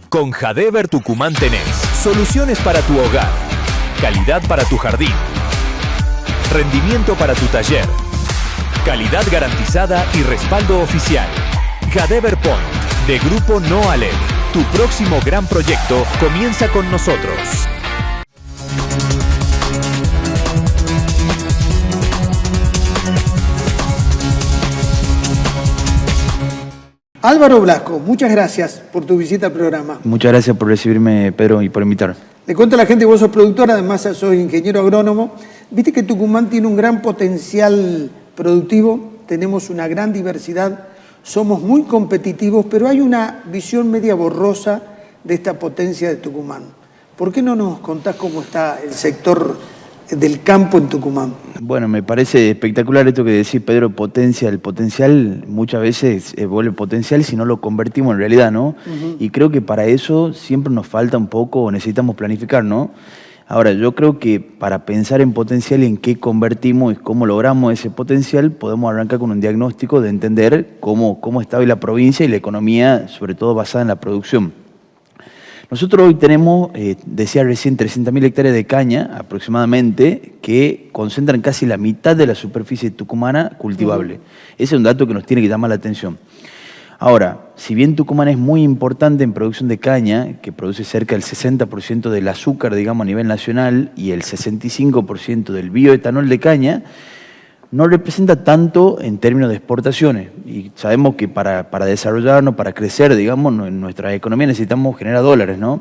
Con Jadever Tucumán tenés soluciones para tu hogar, calidad para tu jardín, rendimiento para tu taller, calidad garantizada y respaldo oficial. Jadever Point, de Grupo No Aled. Tu próximo gran proyecto comienza con nosotros. Álvaro Blasco, muchas gracias por tu visita al programa. Muchas gracias por recibirme, Pedro, y por invitarme. Le cuento a la gente que vos sos productor, además sos ingeniero agrónomo. Viste que Tucumán tiene un gran potencial productivo, tenemos una gran diversidad, somos muy competitivos, pero hay una visión media borrosa de esta potencia de Tucumán. ¿Por qué no nos contás cómo está el sector del campo en Tucumán? Bueno, me parece espectacular esto que decís, Pedro, potencia. El potencial muchas veces vuelve potencial si no lo convertimos en realidad, ¿no? Y creo que para eso siempre nos falta un poco, necesitamos planificar, ¿no? Ahora, yo creo que para pensar en potencial y en qué convertimos y cómo logramos ese potencial, podemos arrancar con un diagnóstico de entender cómo está hoy la provincia y la economía, sobre todo basada en la producción. Nosotros hoy tenemos, decía recién, 300.000 hectáreas de caña aproximadamente, que concentran casi la mitad de la superficie tucumana cultivable. Ese es un dato que nos tiene que llamar la atención. Ahora, si bien Tucumán es muy importante en producción de caña, que produce cerca del 60% del azúcar, digamos, a nivel nacional, y el 65% del bioetanol de caña, no representa tanto en términos de exportaciones. Y sabemos que para desarrollarnos, para crecer, digamos, en nuestra economía necesitamos generar dólares, ¿no?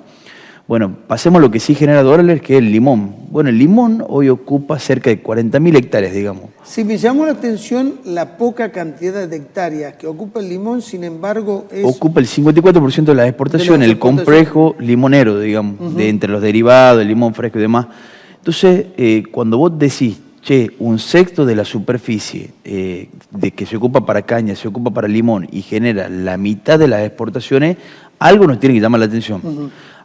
Bueno, pasemos a lo que sí genera dólares, que es el limón. Bueno, el limón hoy ocupa cerca de 40.000 hectáreas, digamos. Sí, me llamó la atención la poca cantidad de hectáreas que ocupa el limón, sin embargo ocupa el 54% de la exportación, el complejo limonero, digamos, de entre los derivados, el limón fresco y demás. Entonces, cuando vos decís, che, un sexto de la superficie de que se ocupa para caña, se ocupa para limón y genera la mitad de las exportaciones, algo nos tiene que llamar la atención.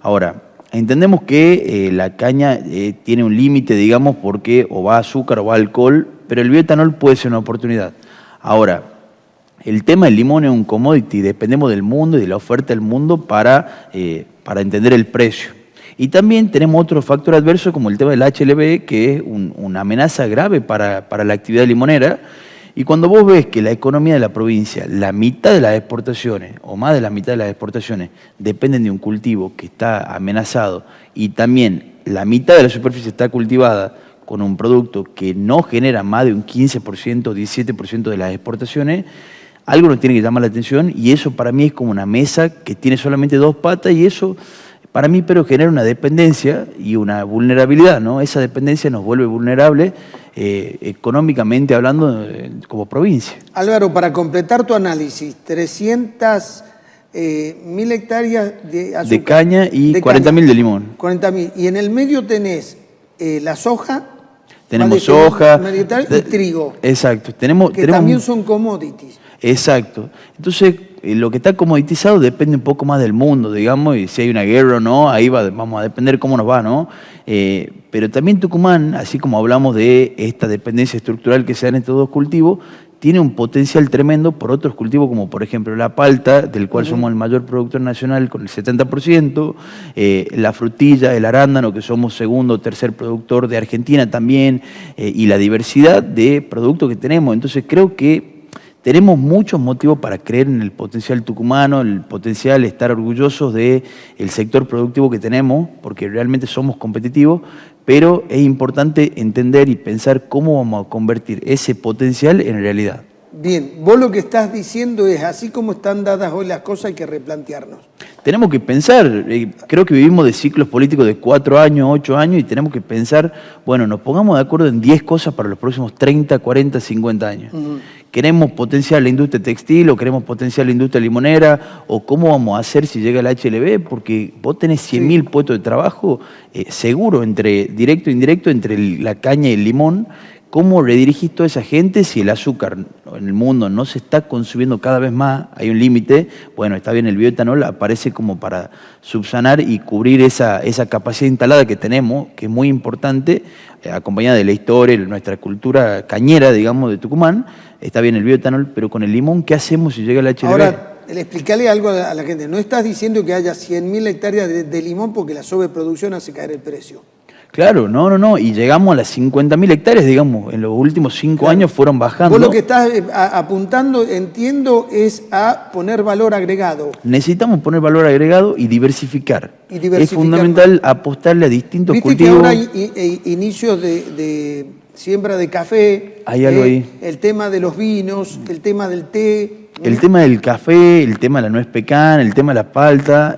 Ahora, entendemos que la caña tiene un límite, digamos, porque o va azúcar o va alcohol, pero el bioetanol puede ser una oportunidad. Ahora, el tema del limón es un commodity, dependemos del mundo y de la oferta del mundo para entender el precio. Y también tenemos otro factor adverso como el tema del HLB, que es una amenaza grave para la actividad limonera, Y cuando vos ves que la economía de la provincia, la mitad de las exportaciones, o más de la mitad de las exportaciones, dependen de un cultivo que está amenazado, y también la mitad de la superficie está cultivada con un producto que no genera más de un 15%, 17% de las exportaciones, algo nos tiene que llamar la atención, y eso para mí es como una mesa que tiene solamente dos patas, y eso para mí pero genera una dependencia y una vulnerabilidad, ¿no? Esa dependencia nos vuelve vulnerables económicamente hablando como provincia. Álvaro, para completar tu análisis, 300.000 hectáreas de azúcar. De caña y 40.000 de limón. 40.000. Y en el medio tenés la soja. Tenemos soja. Y trigo. Exacto. Que también son commodities. Exacto. Entonces, lo que está comoditizado depende un poco más del mundo, digamos, y si hay una guerra o no, ahí vamos a depender cómo nos va, ¿no? Pero también Tucumán, así como hablamos de esta dependencia estructural que se da en estos dos cultivos, tiene un potencial tremendo por otros cultivos, como por ejemplo la palta, del cual somos el mayor productor nacional con el 70%, la frutilla, el arándano, que somos segundo o tercer productor de Argentina también, y la diversidad de productos que tenemos. Entonces creo que tenemos muchos motivos para creer en el potencial tucumano, el potencial estar orgullosos del sector productivo que tenemos, porque realmente somos competitivos, pero es importante entender y pensar cómo vamos a convertir ese potencial en realidad. Bien, vos lo que estás diciendo es, así como están dadas hoy las cosas, hay que replantearnos. Tenemos que pensar, creo que vivimos de ciclos políticos de 4 años, 8 años, y tenemos que pensar, bueno, nos pongamos de acuerdo en 10 cosas para los próximos 30, 40, 50 años. ¿Queremos potenciar la industria textil o queremos potenciar la industria limonera? ¿O cómo vamos a hacer si llega el HLB? Porque vos tenés 100.000 puestos de trabajo seguro, entre directo e indirecto, entre la caña y el limón. ¿Cómo redirigís toda esa gente si el azúcar en el mundo no se está consumiendo cada vez más? Hay un límite. Bueno, está bien, el bioetanol aparece como para subsanar y cubrir esa capacidad instalada que tenemos, que es muy importante, acompañada de la historia, nuestra cultura cañera, digamos, de Tucumán. Está bien el bioetanol, pero con el limón, ¿qué hacemos si llega el HLB? Ahora, explicarle algo a la gente. No estás diciendo que haya 100.000 hectáreas de limón porque la sobreproducción hace caer el precio. Claro, no, y llegamos a las 50.000 hectáreas, digamos, en los últimos 5 años fueron bajando. Vos lo que estás apuntando, entiendo, es a poner valor agregado. Necesitamos poner valor agregado y diversificar. Es fundamental apostarle a distintos cultivos. Viste que ahora hay inicios de siembra de café, hay algo ahí. El tema de los vinos, el tema del té. El tema del café, el tema de la nuez pecan, el tema de la palta,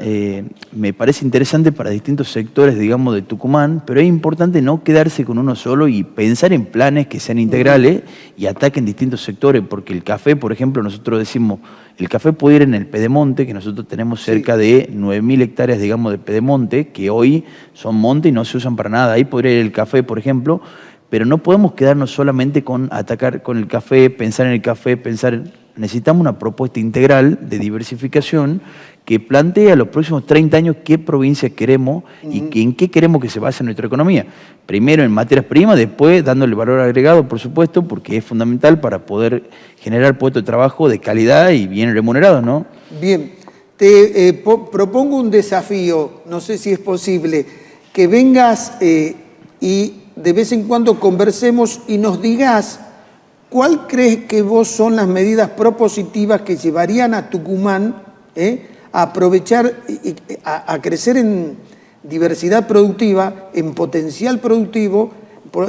me parece interesante para distintos sectores, digamos, de Tucumán, pero es importante no quedarse con uno solo y pensar en planes que sean integrales y ataquen distintos sectores, porque el café, por ejemplo, nosotros decimos, el café puede ir en el pedemonte, que nosotros tenemos cerca de 9.000 hectáreas, digamos, de pedemonte, que hoy son monte y no se usan para nada. Ahí podría ir el café, por ejemplo, pero no podemos quedarnos solamente con atacar con el café, pensar en el café, necesitamos una propuesta integral de diversificación que plantee a los próximos 30 años qué provincia queremos y en qué queremos que se base nuestra economía. Primero en materias primas, después dándole valor agregado, por supuesto, porque es fundamental para poder generar puestos de trabajo de calidad y bien remunerados, ¿no? Bien, te propongo un desafío, no sé si es posible, que vengas y de vez en cuando conversemos y nos digas ¿cuál crees que vos son las medidas propositivas que llevarían a Tucumán a aprovechar, a crecer en diversidad productiva, en potencial productivo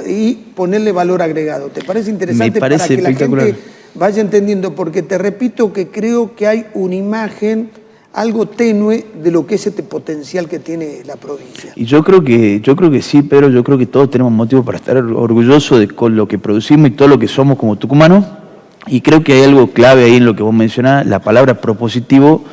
y ponerle valor agregado? ¿Te parece interesante? Me parece para que la gente vaya entendiendo? Porque te repito que creo que hay una imagen algo tenue de lo que es este potencial que tiene la provincia. Y yo creo que sí, Pedro, yo creo que todos tenemos motivos para estar orgullosos de con lo que producimos y todo lo que somos como tucumanos, y creo que hay algo clave ahí en lo que vos mencionás, la palabra propositivo.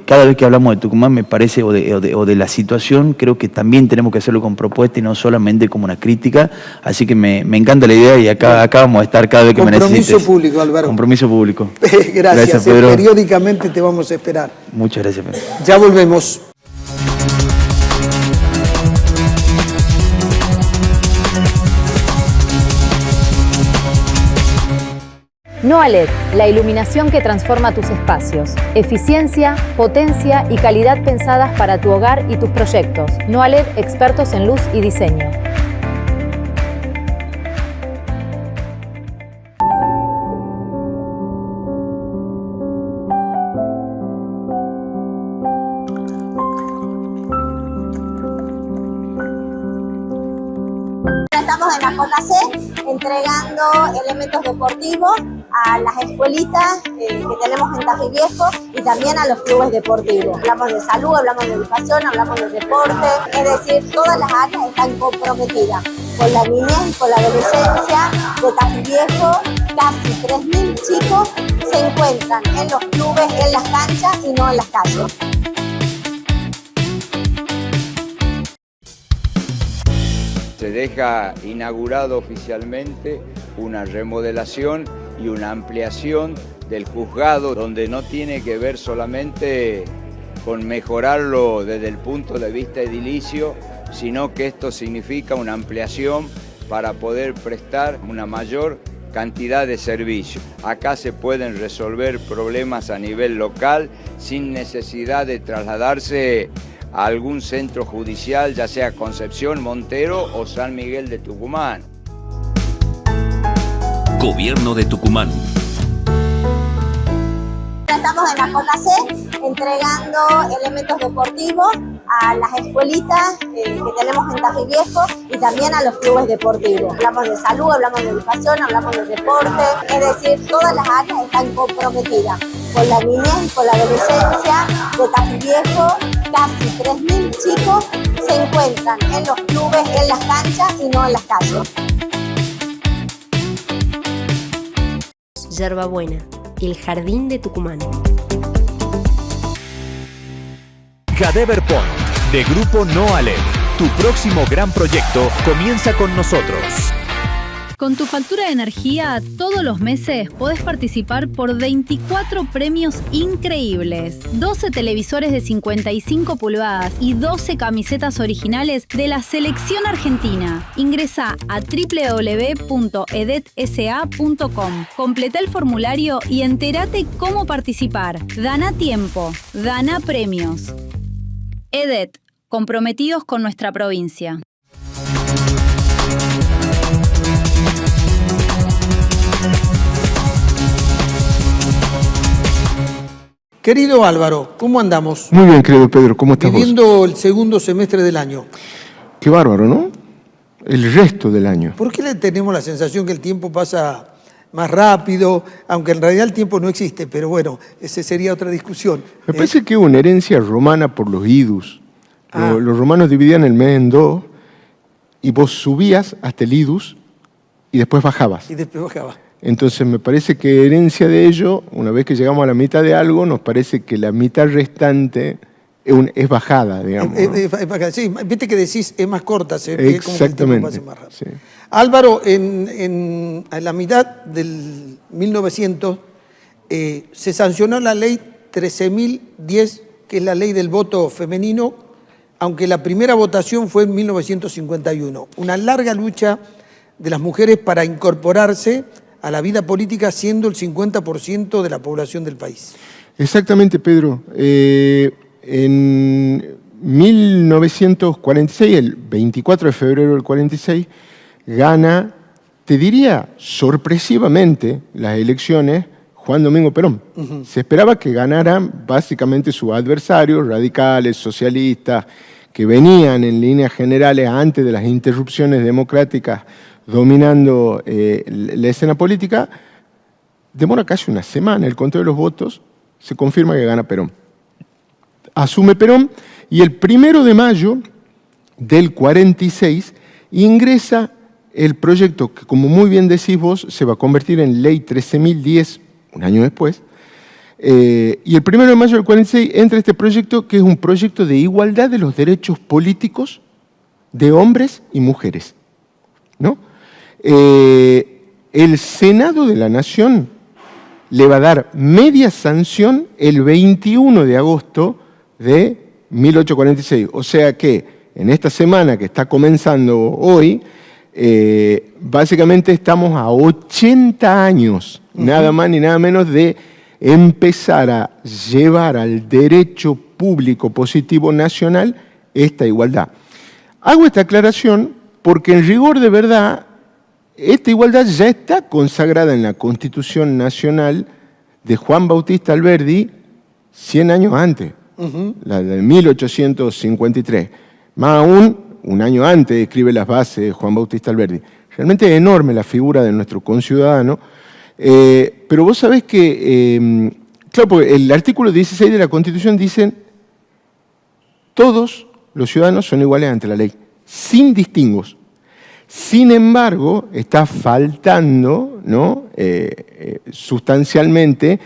Cada vez que hablamos de Tucumán, me parece, o de la situación, creo que también tenemos que hacerlo con propuesta y no solamente como una crítica. Así que me encanta la idea y acá vamos a estar cada vez que me necesites. Compromiso público, Álvaro. Compromiso público. Gracias, Pedro. Periódicamente te vamos a esperar. Muchas gracias, Pedro. Ya volvemos. NOA-LED, la iluminación que transforma tus espacios. Eficiencia, potencia y calidad pensadas para tu hogar y tus proyectos. NOA-LED, expertos en luz y diseño. Estamos en la JC entregando elementos deportivos a las escuelitas que tenemos en Tafí Viejo y también a los clubes deportivos. Hablamos de salud, hablamos de educación, hablamos de deporte, es decir, todas las áreas están comprometidas con la niñez y con la adolescencia de Tafí Viejo. Casi 3.000 chicos se encuentran en los clubes, en las canchas y no en las calles. Se deja inaugurado oficialmente una remodelación y una ampliación del juzgado, donde no tiene que ver solamente con mejorarlo desde el punto de vista edilicio, sino que esto significa una ampliación para poder prestar una mayor cantidad de servicios. Acá se pueden resolver problemas a nivel local sin necesidad de trasladarse a algún centro judicial, ya sea Concepción, Montero o San Miguel de Tucumán. Gobierno de Tucumán. Estamos en la JC entregando elementos deportivos a las escuelitas que tenemos en Tafí Viejo y también a los clubes deportivos. Hablamos de salud, hablamos de educación, hablamos de deporte, es decir, todas las áreas están comprometidas con la niñez y con la adolescencia de Tafí Viejo. Casi 3.000 chicos se encuentran en los clubes, en las canchas y no en las calles. Yerbabuena, el jardín de Tucumán. Jadever Point, de Grupo No Aled. Tu próximo gran proyecto comienza con nosotros. Con tu factura de energía, todos los meses podés participar por 24 premios increíbles. 12 televisores de 55 pulgadas y 12 camisetas originales de la selección argentina. Ingresá a www.edetsa.com. Completá el formulario y entérate cómo participar. Daná tiempo, daná premios. EDET, comprometidos con nuestra provincia. Querido Álvaro, ¿cómo andamos? Muy bien, querido Pedro, ¿cómo estás Viviendo el segundo semestre del año. Qué bárbaro, ¿no? El resto del año. ¿Por qué le tenemos la sensación que el tiempo pasa más rápido? Aunque en realidad el tiempo no existe, pero bueno, esa sería otra discusión. Me parece que es una herencia romana por los idus. Los romanos dividían el mes en dos y vos subías hasta el idus y después bajabas. Y después bajaba. Entonces me parece que herencia de ello, una vez que llegamos a la mitad de algo, nos parece que la mitad restante es bajada, digamos. Es bajada. Sí, viste que decís es más corta, se ve como que el tiempo pasa más rápido. Sí. Álvaro, a la mitad del 1900 se sancionó la ley 13.010, que es la ley del voto femenino, aunque la primera votación fue en 1951. Una larga lucha de las mujeres para incorporarse a la vida política, siendo el 50% de la población del país. Exactamente, Pedro. En 1946, el 24 de febrero del 46, gana, te diría sorpresivamente, las elecciones Juan Domingo Perón. Se esperaba que ganaran básicamente sus adversarios, radicales, socialistas, que venían en líneas generales antes de las interrupciones democráticas dominando la escena política. Demora casi una semana el conteo de los votos, se confirma que gana Perón. Asume Perón y el 1 de mayo del 46 ingresa el proyecto que, como muy bien decís vos, se va a convertir en ley 13.010 un año después. Y el 1 de mayo del 46 entra este proyecto, que es un proyecto de igualdad de los derechos políticos de hombres y mujeres, ¿no? El Senado de la Nación le va a dar media sanción el 21 de agosto de 1846. O sea que en esta semana que está comenzando hoy, básicamente estamos a 80 años, nada más ni nada menos, de empezar a llevar al derecho público positivo nacional esta igualdad. Hago esta aclaración porque en rigor de verdad esta igualdad ya está consagrada en la Constitución Nacional de Juan Bautista Alberdi 100 años antes, la de 1853. Más aún, un año antes escribe las bases Juan Bautista Alberdi. Realmente es enorme la figura de nuestro conciudadano, pero vos sabés que, claro, porque el artículo 16 de la Constitución dice: todos los ciudadanos son iguales ante la ley, sin distingos. Sin embargo, está faltando, ¿no? Sustancialmente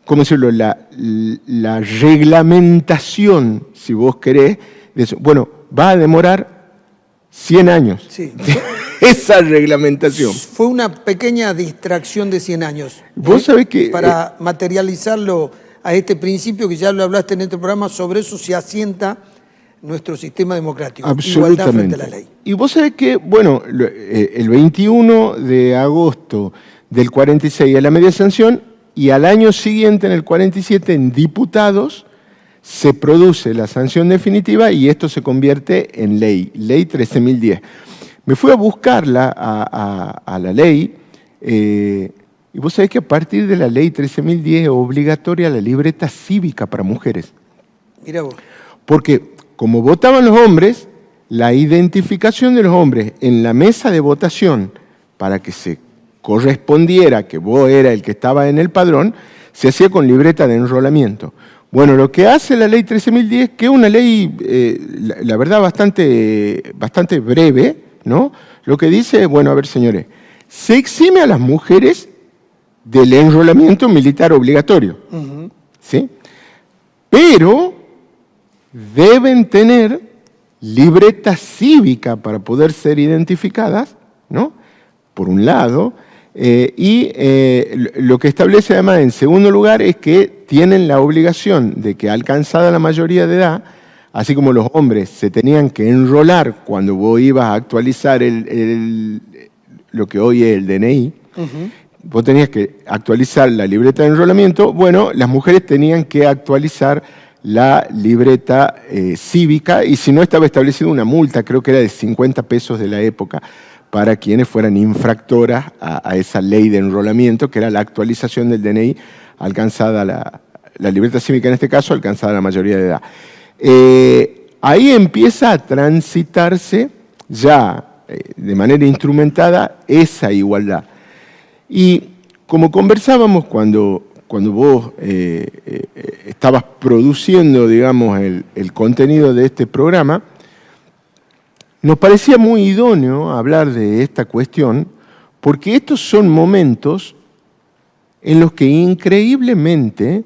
¿cómo decirlo? La reglamentación, si vos querés, de eso. Bueno, va a demorar 100 años. Sí. Esa reglamentación. Fue una pequeña distracción de 100 años. Vos sabés que... Para materializarlo a este principio, que ya lo hablaste en este programa, sobre eso se asienta nuestro sistema democrático. Igualdad frente a la ley. Y vos sabés que, bueno, el 21 de agosto del 46 a la media sanción, y al año siguiente, en el 47, en diputados, se produce la sanción definitiva y esto se convierte en ley 13.010. Me fui a buscarla a la ley y vos sabés que a partir de la ley 13.010 es obligatoria la libreta cívica para mujeres. Mira vos. Porque como votaban los hombres, la identificación de los hombres en la mesa de votación para que se correspondiera que vos era el que estaba en el padrón, se hacía con libreta de enrolamiento. Bueno, lo que hace la ley 13.010, que es una ley, la verdad, bastante breve, ¿no? Lo que dice, bueno, a ver, señores, se exime a las mujeres del enrolamiento militar obligatorio, ¿sí? Pero deben tener libreta cívica para poder ser identificadas, ¿no? Por un lado, lo que establece además en segundo lugar es que tienen la obligación de que alcanzada la mayoría de edad, así como los hombres se tenían que enrolar cuando vos ibas a actualizar lo que hoy es el DNI, vos tenías que actualizar la libreta de enrolamiento, bueno, las mujeres tenían que actualizar la libreta cívica, y si no estaba establecida una multa, creo que era de 50 pesos de la época, para quienes fueran infractoras a esa ley de enrolamiento, que era la actualización del DNI, alcanzada la libreta cívica en este caso, alcanzada la mayoría de edad. Ahí empieza a transitarse ya de manera instrumentada esa igualdad. Y como conversábamos cuando vos estabas produciendo, digamos, el contenido de este programa, nos parecía muy idóneo hablar de esta cuestión porque estos son momentos en los que increíblemente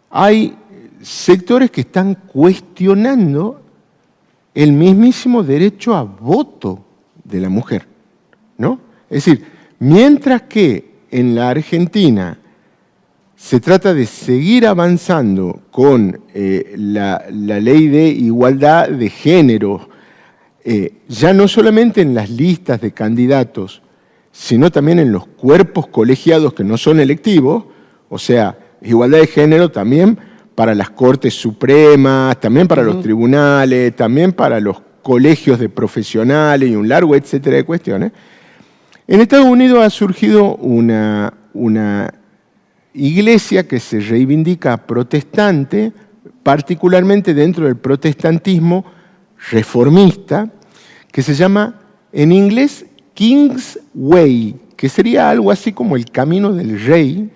hay sectores que están cuestionando el mismísimo derecho a voto de la mujer, ¿no? Es decir, mientras que en la Argentina se trata de seguir avanzando con la ley de igualdad de género, ya no solamente en las listas de candidatos, sino también en los cuerpos colegiados que no son electivos, o sea, igualdad de género también para las Cortes Supremas, también para los tribunales, también para los colegios de profesionales y un largo etcétera de cuestiones. En Estados Unidos ha surgido una iglesia que se reivindica protestante, particularmente dentro del protestantismo reformista, que se llama en inglés King's Way, que sería algo así como el camino del rey,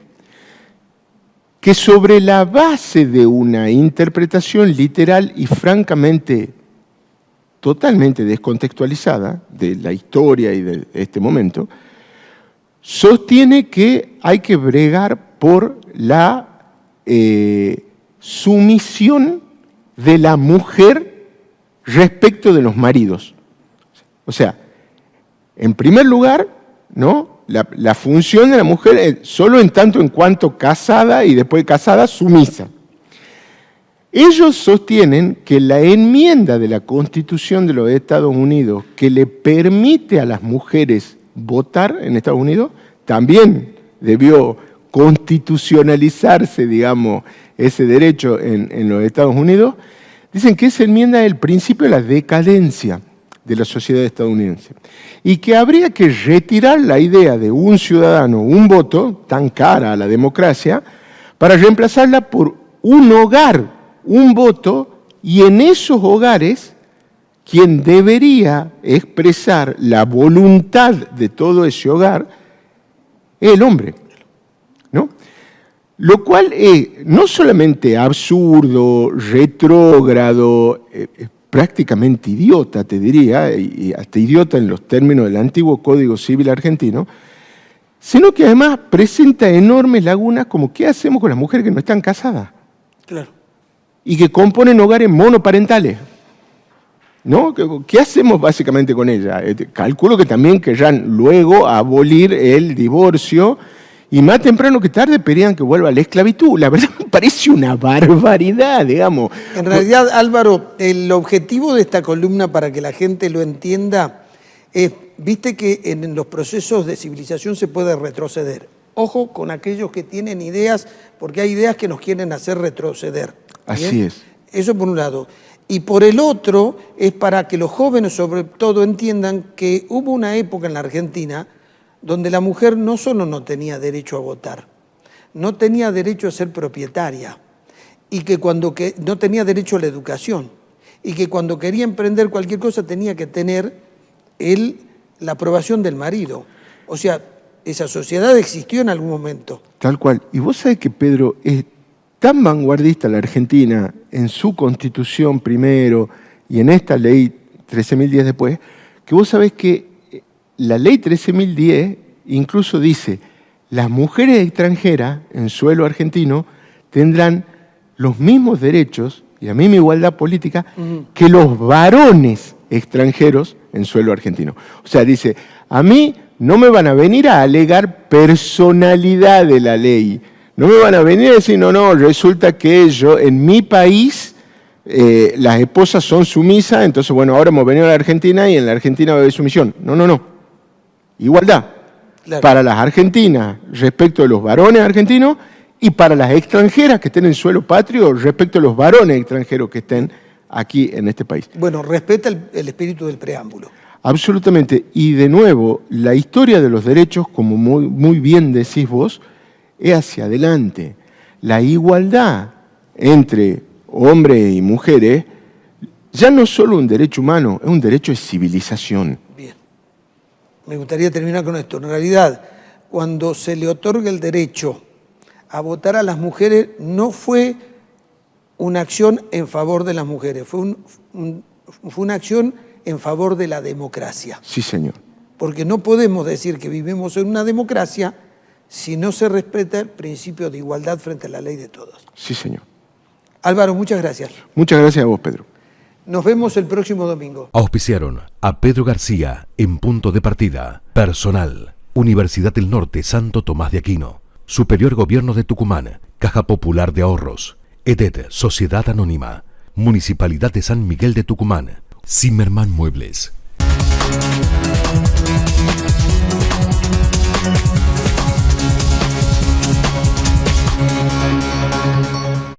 que sobre la base de una interpretación literal y francamente totalmente descontextualizada de la historia y de este momento, sostiene que hay que bregar por la sumisión de la mujer respecto de los maridos. O sea, en primer lugar, ¿no? La función de la mujer es solo en tanto en cuanto casada y después de casada sumisa. Ellos sostienen que la enmienda de la Constitución de los Estados Unidos que le permite a las mujeres votar en Estados Unidos también debió constitucionalizarse, digamos, ese derecho en los Estados Unidos. Dicen que esa enmienda es el principio de la decadencia de la sociedad estadounidense y que habría que retirar la idea de un ciudadano, un voto, tan cara a la democracia, para reemplazarla por un hogar, un voto, y en esos hogares quien debería expresar la voluntad de todo ese hogar es el hombre, ¿no? Lo cual es no solamente absurdo, retrógrado, prácticamente idiota, te diría, y hasta idiota en los términos del antiguo Código Civil argentino, sino que además presenta enormes lagunas como ¿qué hacemos con las mujeres que no están casadas? Claro. Y que componen hogares monoparentales, ¿no? ¿Qué hacemos básicamente con ellas? Calculo que también querrán luego abolir el divorcio y más temprano que tarde pedían que vuelva a la esclavitud. La verdad me parece una barbaridad, digamos. En realidad, Álvaro, el objetivo de esta columna, para que la gente lo entienda, es, viste que en los procesos de civilización se puede retroceder. Ojo con aquellos que tienen ideas, porque hay ideas que nos quieren hacer retroceder. Así ¿bien? es. Eso por un lado. Y por el otro, es para que los jóvenes sobre todo entiendan que hubo una época en la Argentina donde la mujer no solo no tenía derecho a votar, no tenía derecho a ser propietaria, y que no tenía derecho a la educación, y que cuando quería emprender cualquier cosa tenía que tener la aprobación del marido. O sea, esa sociedad existió en algún momento. Tal cual. Y vos sabés que, Pedro, es tan vanguardista la Argentina en su constitución primero y en esta ley 13.010 después, que vos sabés que la ley 13.010 incluso dice, las mujeres extranjeras en suelo argentino tendrán los mismos derechos y la misma igualdad política que los varones extranjeros en suelo argentino. O sea, dice, a mí no me van a venir a alegar personalidad de la ley, no me van a venir a decir, no, resulta que yo en mi país las esposas son sumisas, entonces bueno, ahora hemos venido a la Argentina y en la Argentina va a haber sumisión. No. Igualdad. Claro. Para las argentinas respecto de los varones argentinos y para las extranjeras que estén en suelo patrio respecto a los varones extranjeros que estén aquí en este país. Bueno, respeta el espíritu del preámbulo. Absolutamente. Y de nuevo, la historia de los derechos, como muy bien decís vos, es hacia adelante. La igualdad entre hombres y mujeres ya no es solo un derecho humano, es un derecho de civilización. Bien. Me gustaría terminar con esto. En realidad, cuando se le otorga el derecho a votar a las mujeres, no fue una acción en favor de las mujeres, fue una acción en favor de la democracia. Sí, señor. Porque no podemos decir que vivimos en una democracia si no se respeta el principio de igualdad frente a la ley de todos. Sí, señor. Álvaro, muchas gracias. Muchas gracias a vos, Pedro. Nos vemos el próximo domingo. Auspiciaron a Pedro García en Punto de Partida. Personal. Universidad del Norte Santo Tomás de Aquino. Superior Gobierno de Tucumán. Caja Popular de Ahorros. EDET Sociedad Anónima. Municipalidad de San Miguel de Tucumán. Zimmerman Muebles.